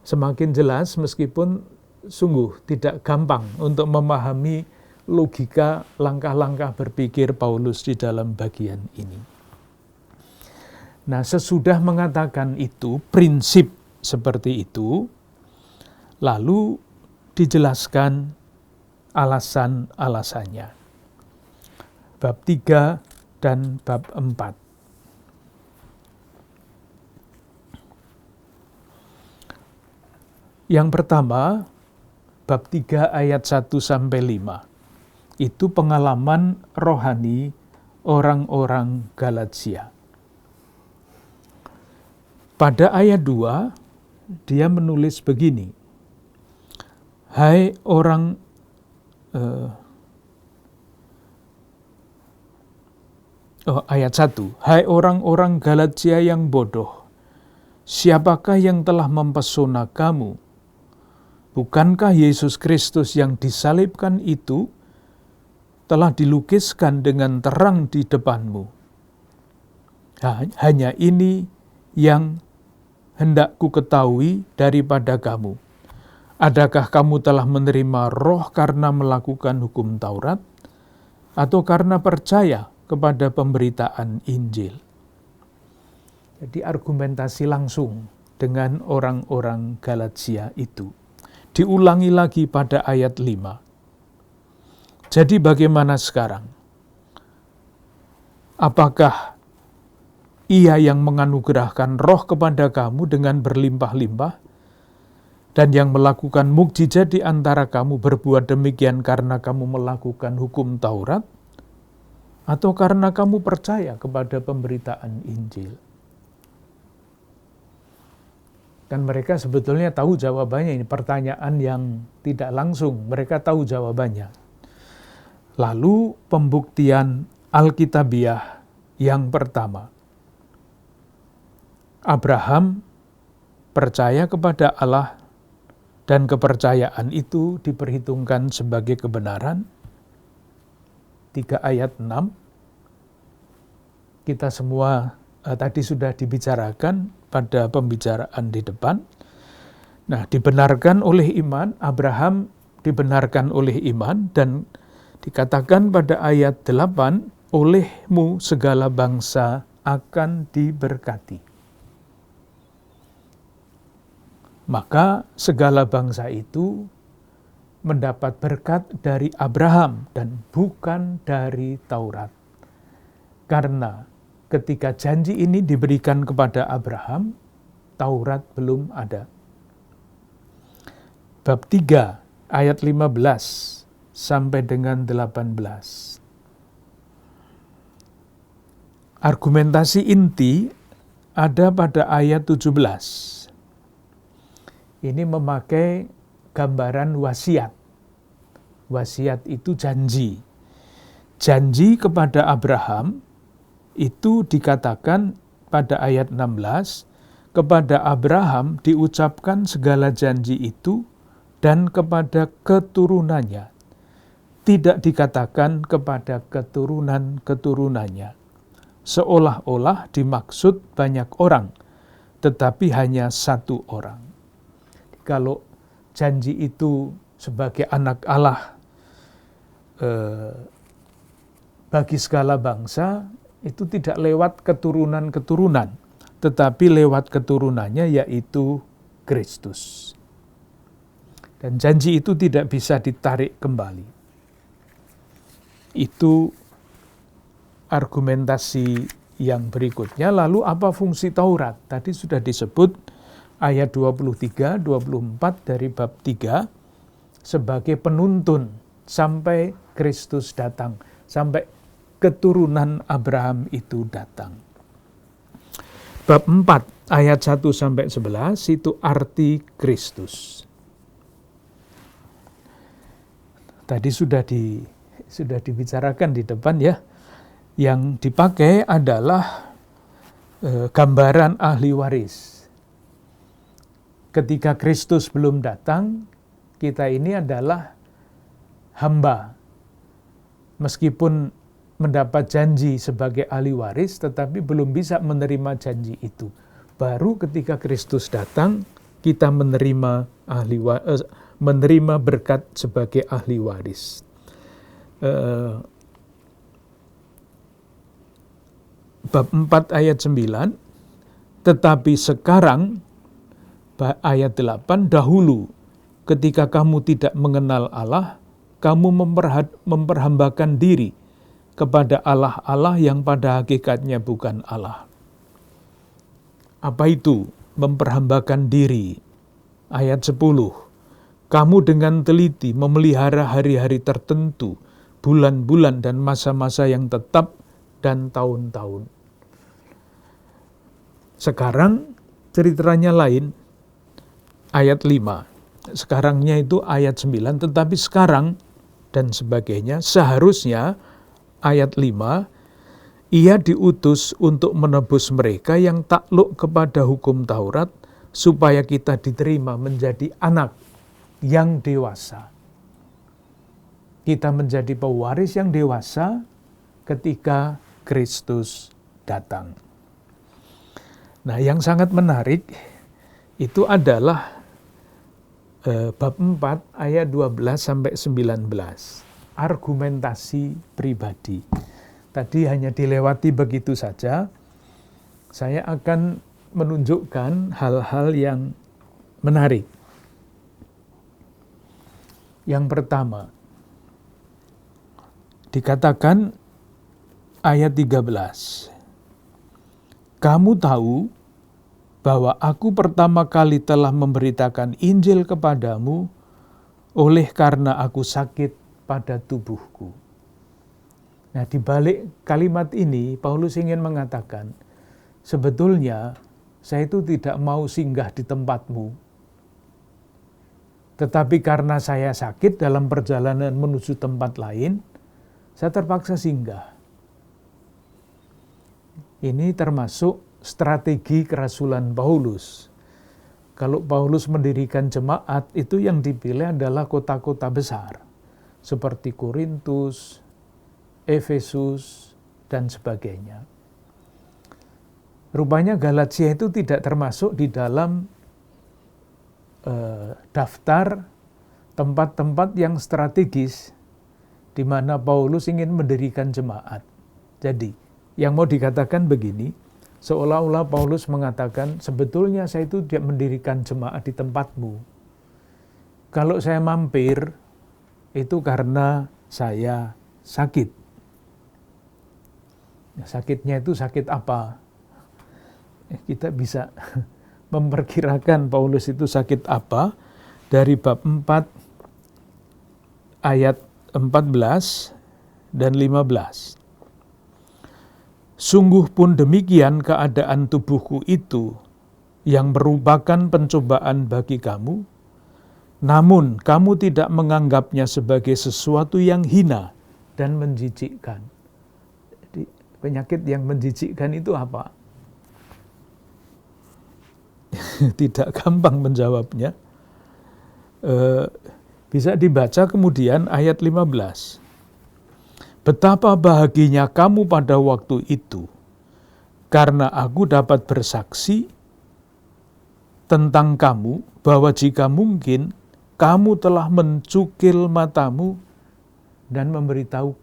semakin jelas, meskipun sungguh tidak gampang untuk memahami logika langkah-langkah berpikir Paulus di dalam bagian ini. Nah, sesudah mengatakan itu, prinsip seperti itu, lalu dijelaskan alasan-alasannya. Bab 3 dan bab 4. Yang pertama, bab 3 ayat 1-5. Itu pengalaman rohani orang-orang Galatia. Pada ayat 2, dia menulis begini. Ayat 1. Hai orang-orang Galatia yang bodoh, siapakah yang telah mempesona kamu? Bukankah Yesus Kristus yang disalibkan itu telah dilukiskan dengan terang di depanmu? Hanya ini yang hendak ku ketahui daripada kamu. Adakah kamu telah menerima roh karena melakukan hukum Taurat, atau karena percaya kepada pemberitaan Injil? Jadi argumentasi langsung dengan orang-orang Galatia itu. Diulangi lagi pada ayat 5. Jadi bagaimana sekarang? Apakah Ia yang menganugerahkan roh kepada kamu dengan berlimpah-limpah, dan yang melakukan mukjizat di antara kamu berbuat demikian karena kamu melakukan hukum Taurat, atau karena kamu percaya kepada pemberitaan Injil? Dan mereka sebetulnya tahu jawabannya, ini pertanyaan yang tidak langsung, mereka tahu jawabannya. Lalu pembuktian Alkitabiah yang pertama. Abraham percaya kepada Allah dan kepercayaan itu diperhitungkan sebagai kebenaran. 3 ayat 6. Kita semua tadi sudah dibicarakan pada pembicaraan di depan. Nah, dibenarkan oleh iman, Abraham dibenarkan oleh iman, dan dikatakan pada ayat 8, olehmu segala bangsa akan diberkati. Maka segala bangsa itu mendapat berkat dari Abraham dan bukan dari Taurat. Karena ketika janji ini diberikan kepada Abraham, Taurat belum ada. Bab 3 ayat 15 sampai dengan 18. Argumentasi inti ada pada ayat 17. Ini memakai gambaran wasiat. Wasiat itu janji. Janji kepada Abraham itu dikatakan pada ayat 16, kepada Abraham diucapkan segala janji itu dan kepada keturunannya. Tidak dikatakan kepada keturunan-keturunannya. Seolah-olah dimaksud banyak orang, tetapi hanya satu orang. Kalau janji itu sebagai anak Allah bagi segala bangsa, itu tidak lewat keturunan-keturunan, tetapi lewat keturunannya yaitu Kristus. Dan janji itu tidak bisa ditarik kembali. Itu argumentasi yang berikutnya. Lalu apa fungsi Taurat? Tadi sudah disebut ayat 23, 24 dari bab 3 sebagai penuntun sampai Kristus datang, sampai keturunan Abraham itu datang. Bab 4 ayat 1 sampai 11 itu arti Kristus. Tadi sudah dibicarakan di depan ya. Yang dipakai adalah gambaran ahli waris. Ketika Kristus belum datang, kita ini adalah hamba. Meskipun mendapat janji sebagai ahli waris, tetapi belum bisa menerima janji itu. Baru ketika Kristus datang, kita menerima berkat sebagai ahli waris. Bab 4 ayat 9, tetapi sekarang, ayat 8, dahulu ketika kamu tidak mengenal Allah, kamu memperhambakan diri kepada Allah-Allah yang pada hakikatnya bukan Allah. Apa itu memperhambakan diri? Ayat 10, kamu dengan teliti memelihara hari-hari tertentu, bulan-bulan dan masa-masa yang tetap, dan tahun-tahun. Sekarang ceritanya lain, ayat 5. Sekarangnya itu ayat 9, tetapi sekarang dan sebagainya. Seharusnya ayat 5, ia diutus untuk menebus mereka yang takluk kepada hukum Taurat, supaya kita diterima menjadi anak yang dewasa. Kita menjadi pewaris yang dewasa ketika Kristus datang. Nah, yang sangat menarik itu adalah bab 4 ayat 12 sampai 19. Argumentasi pribadi. Tadi hanya dilewati begitu saja. Saya akan menunjukkan hal-hal yang menarik. Yang pertama, dikatakan ayat 13. Kamu tahu bahwa aku pertama kali telah memberitakan Injil kepadamu oleh karena aku sakit pada tubuhku. Nah, di balik kalimat ini Paulus ingin mengatakan sebetulnya saya itu tidak mau singgah di tempatmu. Tetapi karena saya sakit dalam perjalanan menuju tempat lain, saya terpaksa singgah. Ini termasuk strategi kerasulan Paulus. Kalau Paulus mendirikan jemaat, itu yang dipilih adalah kota-kota besar, seperti Korintus, Efesus, dan sebagainya. Rupanya Galatia itu tidak termasuk di dalam daftar tempat-tempat yang strategis di mana Paulus ingin mendirikan jemaat. Jadi, yang mau dikatakan begini, seolah-olah Paulus mengatakan, sebetulnya saya itu tidak mendirikan jemaat di tempatmu. Kalau saya mampir, itu karena saya sakit. Sakitnya itu sakit apa? Kita bisa memperkirakan Paulus itu sakit apa dari bab 4 ayat 14 dan 15. Sungguh pun demikian keadaan tubuhku itu yang merupakan pencobaan bagi kamu, namun kamu tidak menganggapnya sebagai sesuatu yang hina dan menjijikkan. Jadi penyakit yang menjijikkan itu apa? Tidak gampang menjawabnya. Bisa dibaca kemudian ayat 15. Betapa bahagianya kamu pada waktu itu, karena aku dapat bersaksi tentang kamu bahwa jika mungkin kamu telah mencukil matamu dan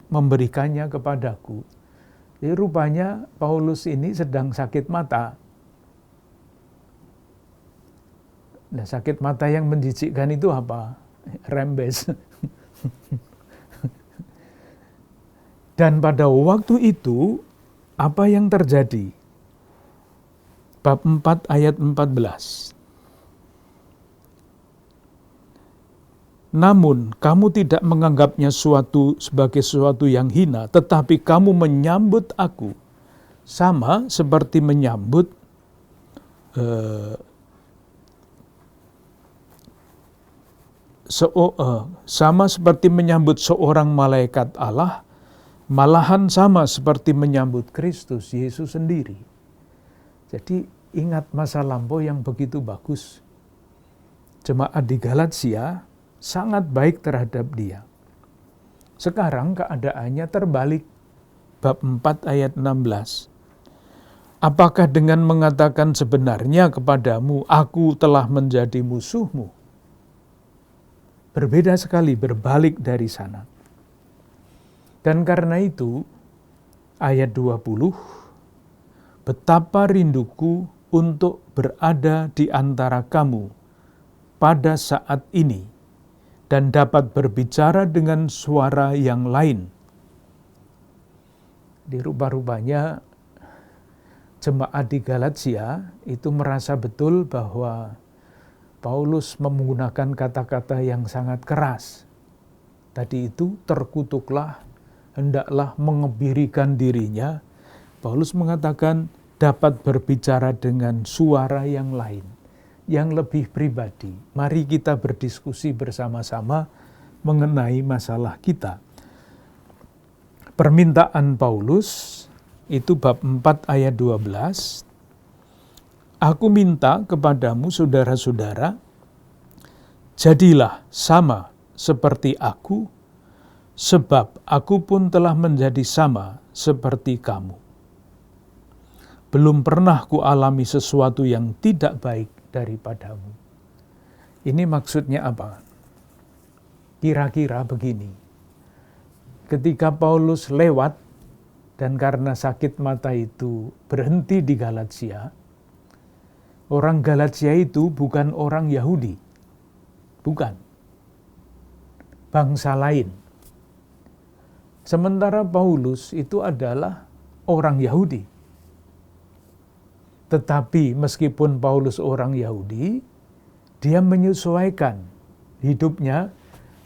memberikannya kepadaku. Jadi rupanya Paulus ini sedang sakit mata. Nah, sakit mata yang menjijikkan itu apa? Rembes. Dan pada waktu itu, apa yang terjadi? Bab 4 ayat 14. Namun, kamu tidak menganggapnya sebagai sesuatu yang hina, tetapi kamu menyambut aku, sama seperti menyambut seorang malaikat Allah, malahan sama seperti menyambut Kristus Yesus sendiri. Jadi ingat masa lampau yang begitu bagus. Jemaat di Galatia sangat baik terhadap dia. Sekarang keadaannya terbalik. Bab 4 ayat 16. Apakah dengan mengatakan sebenarnya kepadamu, aku telah menjadi musuhmu? Berbeda sekali, berbalik dari sana. Dan karena itu, ayat 20, betapa rinduku untuk berada di antara kamu pada saat ini, dan dapat berbicara dengan suara yang lain. Di rupa-rupanya, jemaat di Galatia itu merasa betul bahwa Paulus menggunakan kata-kata yang sangat keras. Tadi itu terkutuklah, hendaklah mengebirikan dirinya. Paulus mengatakan dapat berbicara dengan suara yang lain, yang lebih pribadi. Mari kita berdiskusi bersama-sama mengenai masalah kita. Permintaan Paulus itu bab 4 ayat 12. Aku minta kepadamu saudara-saudara, jadilah sama seperti aku, sebab aku pun telah menjadi sama seperti kamu. Belum pernah kualami sesuatu yang tidak baik daripadamu. Ini maksudnya apa? Kira-kira begini. Ketika Paulus lewat, dan karena sakit mata itu berhenti di Galatia, orang Galatia itu bukan orang Yahudi. Bukan. Bangsa lain. Sementara Paulus itu adalah orang Yahudi. Tetapi meskipun Paulus orang Yahudi, dia menyesuaikan hidupnya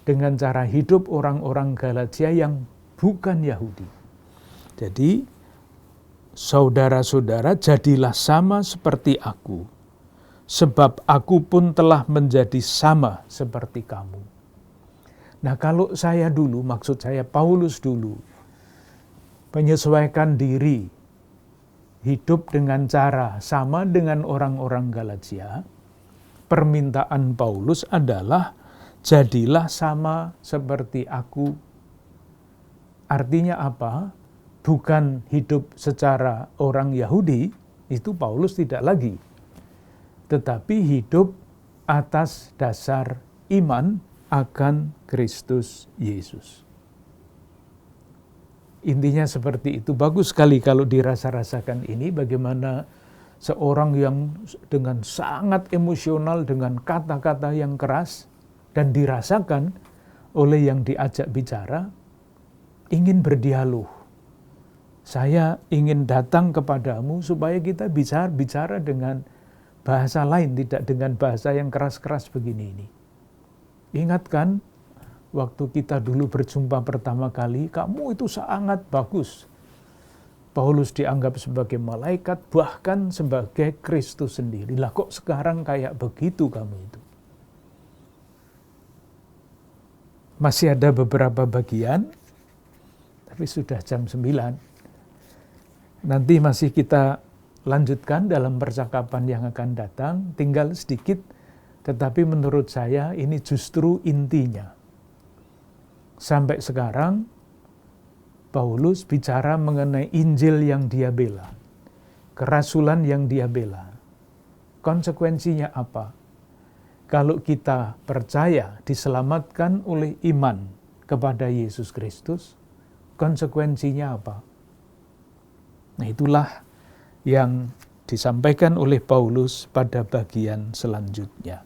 dengan cara hidup orang-orang Galatia yang bukan Yahudi. Jadi saudara-saudara, jadilah sama seperti aku, sebab aku pun telah menjadi sama seperti kamu. Nah, kalau saya dulu, maksud saya Paulus dulu, menyesuaikan diri, hidup dengan cara sama dengan orang-orang Galatia, permintaan Paulus adalah jadilah sama seperti aku. Artinya apa? Bukan hidup secara orang Yahudi, itu Paulus tidak lagi. Tetapi hidup atas dasar iman akan Kristus Yesus. Intinya seperti itu. Bagus sekali kalau dirasa-rasakan ini, bagaimana seorang yang dengan sangat emosional, dengan kata-kata yang keras, dan dirasakan oleh yang diajak bicara, ingin berdialog. Saya ingin datang kepadamu supaya kita bisa bicara dengan bahasa lain, tidak dengan bahasa yang keras-keras begini ini. Ingatkan, waktu kita dulu berjumpa pertama kali, kamu itu sangat bagus. Paulus dianggap sebagai malaikat, bahkan sebagai Kristus sendiri. Lah kok sekarang kayak begitu kamu itu? Masih ada beberapa bagian, tapi sudah jam 9. Nanti masih kita lanjutkan dalam percakapan yang akan datang, tinggal sedikit, tetapi menurut saya ini justru intinya. Sampai sekarang, Paulus bicara mengenai Injil yang dia bela, kerasulan yang dia bela. Konsekuensinya apa? Kalau kita percaya diselamatkan oleh iman kepada Yesus Kristus, konsekuensinya apa? Nah, itulah yang disampaikan oleh Paulus pada bagian selanjutnya.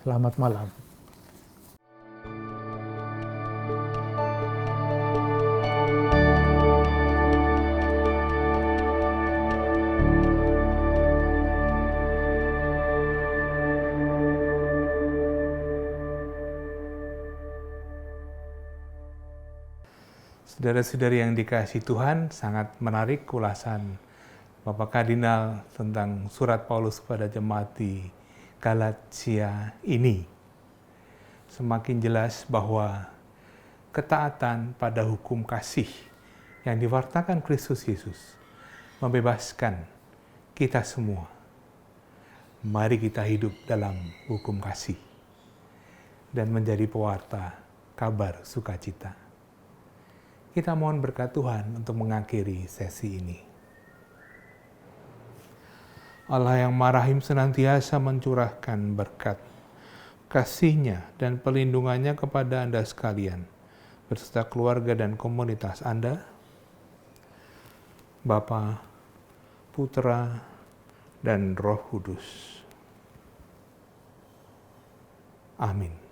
Selamat malam. Saudara-saudari yang dikasihi Tuhan, sangat menarik ulasan Bapak Kardinal tentang surat Paulus kepada jemaat di Galatia ini. Semakin jelas bahwa ketaatan pada hukum kasih yang diwartakan Kristus Yesus membebaskan kita semua. Mari kita hidup dalam hukum kasih dan menjadi pewarta kabar sukacita. Kita mohon berkat Tuhan untuk mengakhiri sesi ini. Allah yang Maha Rahim senantiasa mencurahkan berkat, kasih-Nya dan pelindungannya kepada Anda sekalian, beserta keluarga dan komunitas Anda, Bapa, Putra, dan Roh Kudus. Amin.